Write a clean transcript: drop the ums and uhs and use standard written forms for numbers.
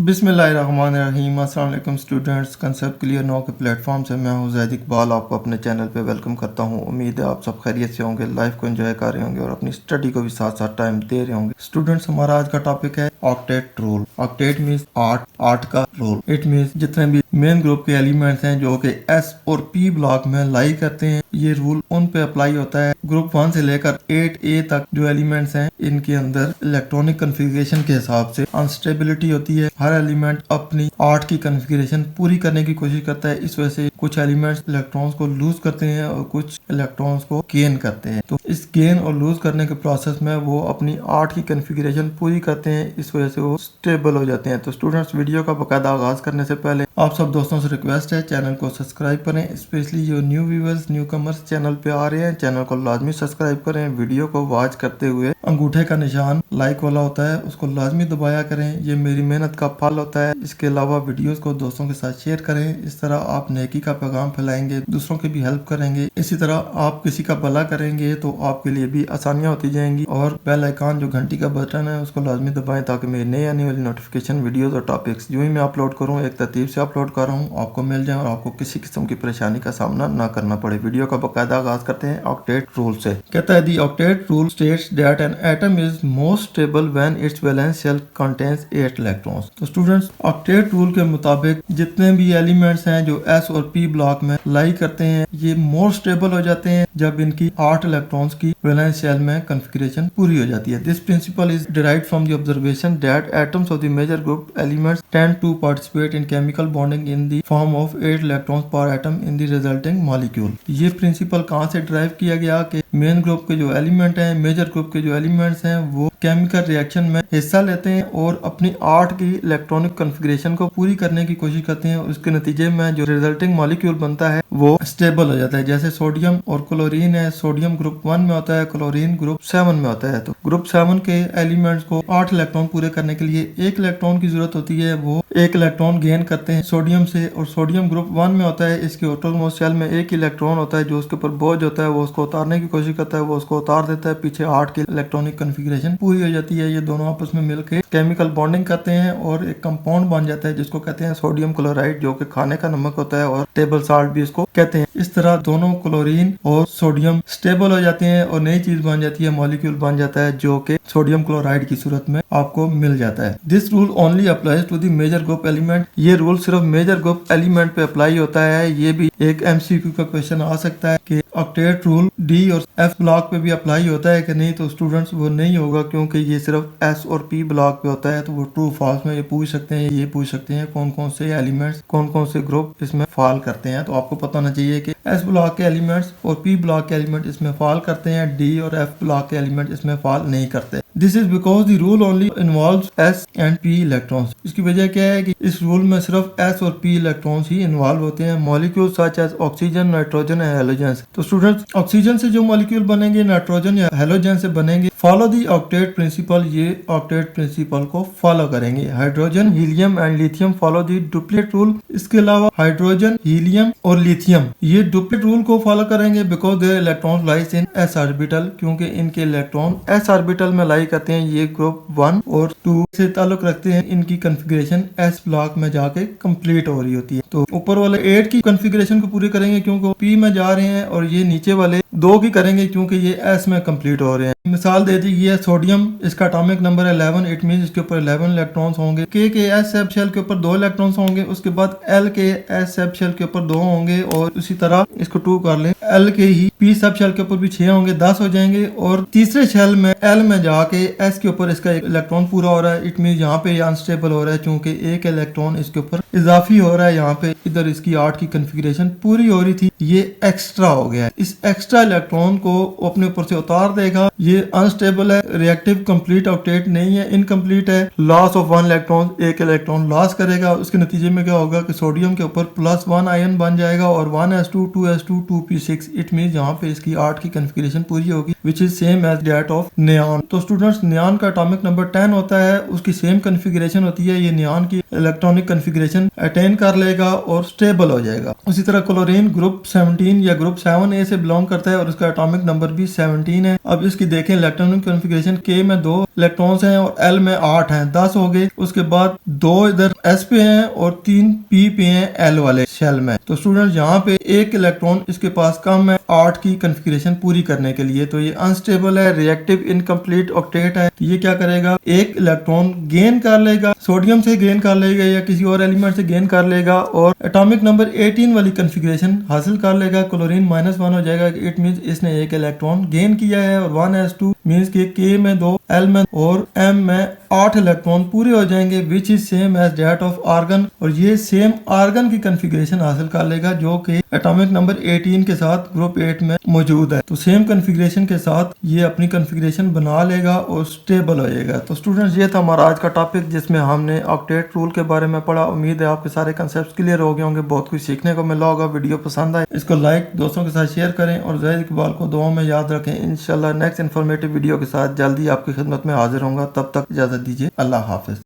बिस्मिल्लाहिर्रहमानिर्रहीम। अस्सलाम वालेकुम स्टूडेंट्स, कंसेप्ट क्लियर नो के प्लेटफॉर्म से मैं हूं ज़ैद इकबाल, आपको अपने चैनल पे वेलकम करता हूं। उम्मीद है आप सब खैरियत से होंगे, लाइफ को एंजॉय कर रहे होंगे और अपनी स्टडी को भी साथ साथ टाइम दे रहे होंगे। स्टूडेंट्स, हमारा आज का टॉपिक है ऑक्टेट रूल। ऑक्टेट मीन्स आठ का रूल। इट मीन्स जितने भी मेन ग्रुप के एलिमेंट्स हैं जो कि एस और पी ब्लॉक में लाई करते हैं, ये रूल उन पे अप्लाई होता है। ग्रुप 1 से लेकर 8A तक जो एलिमेंट्स हैं, इनके अंदर इलेक्ट्रॉनिक कन्फिग्रेशन के हिसाब से अनस्टेबिलिटी होती है। हर एलिमेंट अपनी 8 की कन्फिग्रेशन पूरी करने की कोशिश करता है। इस वजह से कुछ एलिमेंट्स इलेक्ट्रॉन्स को लूज करते हैं और कुछ इलेक्ट्रॉन्स को गेन करते हैं। तो इस गेन और लूज करने के प्रोसेस में वो अपनी 8 की कन्फिग्रेशन पूरी करते हैं, इस वजह से वो स्टेबल हो जाते हैं। तो स्टूडेंट्स, वीडियो का बाकायदा आगाज करने से पहले आप सब दोस्तों से रिक्वेस्ट है, चैनल को सब्सक्राइब करें। स्पेशली जो new viewers, new commerce channel पे आ रहे हैं, चैनल को लाजमी सब्सक्राइब करें। वीडियो को वॉच करते हुए अंगूठे का निशान लाइक वाला होता है, उसको लाजमी दबाया करें। ये मेरी मेहनत का फल होता है। इसके अलावा वीडियोस को दोस्तों के साथ शेयर करें। इस तरह आप नेकी का पैगाम फैलाएंगे, दूसरों की भी हेल्प करेंगे। इसी तरह आप किसी का भला करेंगे तो आपके लिए भी आसानियां होती जाएंगी। और बेल आइकन जो घंटी का बटन है, उसको लाजमी दबाएं ताकि मेरी नई आने वाली नोटिफिकेशन वीडियोस और टॉपिक्स जो ही मैं अपलोड करूँ, एक तरतीब से अपलोड कर रहा हूँ, आपको मिल जाए और आपको किसी किस्म की परेशानी का सामना ना करना पड़े। वीडियो का बाकायदा आगाज करते हैं ऑक्टेट रूल से। कहता है, the octet rule states that an atom is most stable when its valence shell contains 8 electrons. तो स्टूडेंट्स, ऑक्टेट रूल के मुताबिक जितने भी एलिमेंट्स हैं जो एस और पी ब्लॉक में लाई करते हैं, ये मोर स्टेबल हो जाते हैं जब इनकी 8 इलेक्ट्रॉन्स की वैलेंस शेल में कॉन्फ़िगरेशन पूरी हो जाती है। This principle is derived from the observation that atoms of the major group elements tend to participate in chemical bonding in the form of 8 electrons per atom in the resulting molecule. ये principle कहाँ से drive किया गया कि main group के जो element हैं, major group के जो एलिमेंट्स हैं, वो केमिकल रिएक्शन में हिस्सा लेते हैं और अपनी 8 की इलेक्ट्रॉनिक कॉन्फ़िगरेशन को पूरी करने की कोशिश करते हैं। उसके नतीजे में जो रिजल्टिंग मॉलिक्यूल बनता है वो स्टेबल हो जाता है। जैसे सोडियम और क्लोरीन है, सोडियम ग्रुप 1 में होता है, क्लोरीन ग्रुप 7 में होता है। तो ग्रुप 7 के एलिमेंट्स को 8 इलेक्ट्रॉन पूरे करने के लिए 1 इलेक्ट्रॉन की जरूरत होती है। वो 1 इलेक्ट्रॉन गेन करते हैं सोडियम से, और सोडियम ग्रुप 1 में होता है। इसके ऑटोनोमस शेल में 1 इलेक्ट्रॉन होता है जो उसके ऊपर बोझ होता है, वो उसको उतारने की कोशिश करता है, वो उसको उतार देता है। पीछे 8 की इलेक्ट्रॉनिक कॉन्फ़िगरेशन पूरी हो जाती है। ये दोनों आपस में मिलकर केमिकल बॉन्डिंग करते हैं और एक कंपाउंड बन जाता है जिसको कहते हैं सोडियम क्लोराइड, जो कि खाने का नमक होता है और टेबल साल्ट भी इसको कहते हैं। इस तरह दोनों क्लोरीन और सोडियम स्टेबल हो जाते हैं और नई चीज बन जाती है, मॉलिक्यूल बन जाता है जो कि सोडियम क्लोराइड की सूरत में आपको मिल जाता है। This rule only applies to the major group element. ये रूल सिर्फ मेजर ग्रुप एलिमेंट पे अप्लाई होता है। ये भी एक MCQ का क्वेश्चन आ सकता है कि ऑक्टेट रूल डी और F ब्लॉक पे भी अप्लाई होता है कि नहीं। तो स्टूडेंट्स, वो नहीं होगा क्योंकि ये सिर्फ S और P ब्लॉक पे होता है। तो वो ट्रू फॉल्स में ये पूछ सकते हैं, ये पूछ सकते हैं कौन कौन से एलिमेंट्स, कौन कौन से ग्रुप इसमें फॉल करते हैं। तो आपको पता होना चाहिए कि S ब्लॉक के एलिमेंट्स और P ब्लॉक के एलिमेंट इसमें फॉल करते हैं, D और F ब्लॉक के एलिमेंट इसमें फॉल नहीं करते। This is because the rule only involves S and P electrons. इसकी वजह क्या है कि इस रूल में सिर्फ S और P इलेक्ट्रॉन्स ही इन्वॉल्व होते हैं। Molecule such as oxygen, nitrogen and halogens. तो स्टूडेंट्स, ऑक्सीजन से जो मॉलिक्यूल बनेंगे, नाइट्रोजन या हेलोजन से बनेंगे, फॉलो दी ऑक्टेट प्रिंसिपल। ये ऑक्टेट प्रिंसिपल को फॉलो करेंगे। Hydrogen, helium and lithium follow the duplet rule. इसके अलावा हाइड्रोजन, हीलियम और लिथियम ये डुप्लेट रूल को फॉलो करेंगे because their electron lies in S orbital, क्योंकि इनके इलेक्ट्रॉन S ऑर्बिटल में लाई करते हैं। ये ग्रुप 1 और 2 से ताल्लुक रखते हैं। इनकी कॉन्फ़िगरेशन S ब्लॉक में जाके कंप्लीट हो रही होती है। तो ऊपर वाले 8 की कॉन्फ़िगरेशन को पूरे करेंगे क्योंकि वो P में जा रहे हैं, और ये नीचे वाले 2 की करेंगे क्योंकि ये S में कंप्लीट हो रहे हैं। मिसाल दे दी है सोडियम, इसका एटॉमिक नंबर 11, इट मींस इसके ऊपर 11 इलेक्ट्रॉन्स होंगे। K के S सब शेल के ऊपर 2 इलेक्ट्रॉन्स होंगे। उसके बाद L के S सब शेल के ऊपर 2 होंगे, और उसी तरह इसको 2 कर लें। L के ही P सब शेल के ऊपर भी 6 होंगे, 10 हो जाएंगे। और तीसरे शेल में L में जाके S के ऊपर इसका एक इलेक्ट्रॉन पूरा हो रहा है। इट मींस यहाँ पे अनस्टेबल हो रहा है क्योंकि एक इलेक्ट्रॉन इसके ऊपर इजाफी हो रहा है। यहाँ पे इधर इसकी 8 की कॉन्फ़िगरेशन पूरी हो रही थी, ये एक्स्ट्रा हो गया है। इस एक्स्ट्रा इलेक्ट्रॉन को अपने ऊपर से उतार देगा। ये अनस्टेबल है, रिएक्टिव कंप्लीट ऑक्टेट नहीं है, इनकम्प्लीट है। लॉस ऑफ 1 इलेक्ट्रॉन, एक इलेक्ट्रॉन लॉस करेगा। उसके नतीजे में क्या होगा कि सोडियम के ऊपर +1 आयन बन जाएगा और 1s2 2s2 2p6। It means यहाँ पे इसकी 8 की कॉन्फ़िगरेशन पूरी होगी, which is same as that of neon. तो स्टूडेंट्स, नियॉन का एटॉमिक नंबर 10 होता है, उसकी सेम कॉन्फ़िगरेशन होती है। ये नियॉन की इलेक्ट्रॉनिक कॉन्फ़िगरेशन अटेन कर लेगा और स्टेबल हो जाएगा। उसी तरह क्लोरीन ग्रुप 17 या ग्रुप 7A से बिलोंग करता है और उसका एटॉमिक नंबर भी 17 है। अब इसकी देखें इलेक्ट्रॉनिक कॉन्फ़िगरेशन, K में 2 इलेक्ट्रॉन्स हैं और L में 8 हैं, 10 हो गए। उसके बाद 2 इधर S पे हैं और 3 P पे हैं L वाले शेल में। तो स्टूडेंट यहाँ पे एक इलेक्ट्रॉन इसके पास कम है 8 की कॉन्फ़िगरेशन पूरी करने के लिए, तो ये अनस्टेबल है, रिएक्टिव इनकम्प्लीट ऑक्टेट है। तो ये क्या करेगा, एक इलेक्ट्रॉन गेन कर लेगा, सोडियम से गेन कर लेगा या किसी और एलिमेंट से गेन कर लेगा और एटॉमिक नंबर 18 वाली कॉन्फ़िगरेशन हासिल कर लेगा। क्लोरीन -1 हो जाएगा, इट मींस इसने एक इलेक्ट्रॉन गेन किया है। और 1s2 मींस कि K में 2, L में और M में 8 इलेक्ट्रॉन पूरे हो जाएंगे, which is same as that of argon. और ये सेम आर्गन की कॉन्फ़िगरेशन हासिल कर लेगा जो कि एटॉमिक नंबर 18 के साथ ग्रुप 8 में मौजूद है। तो सेम कॉन्फ़िगरेशन के साथ ये अपनी कॉन्फ़िगरेशन बना लेगा और स्टेबल हो जाएगा। तो स्टूडेंट्स ये था हमारा आज का टॉपिक जिसमें हमने ऑक्टेट रूल के बारे में पढ़ा। उम्मीद है आपके सारे कंसेप्ट क्लियर हो गए होंगे, बहुत कुछ सीखने को मिला होगा। वीडियो पसंद आए इसको लाइक दोस्तों के साथ शेयर करें और ज़ाहिद इकबाल को दुआ में याद रखें। इंशाल्लाह नेक्स्ट इन्फॉर्मेटिव वीडियो के साथ जल्दी आपकी खिदमत में हाजिर होऊंगा। तब तक इजाज़त दीजिए, अल्लाह हाफिज़।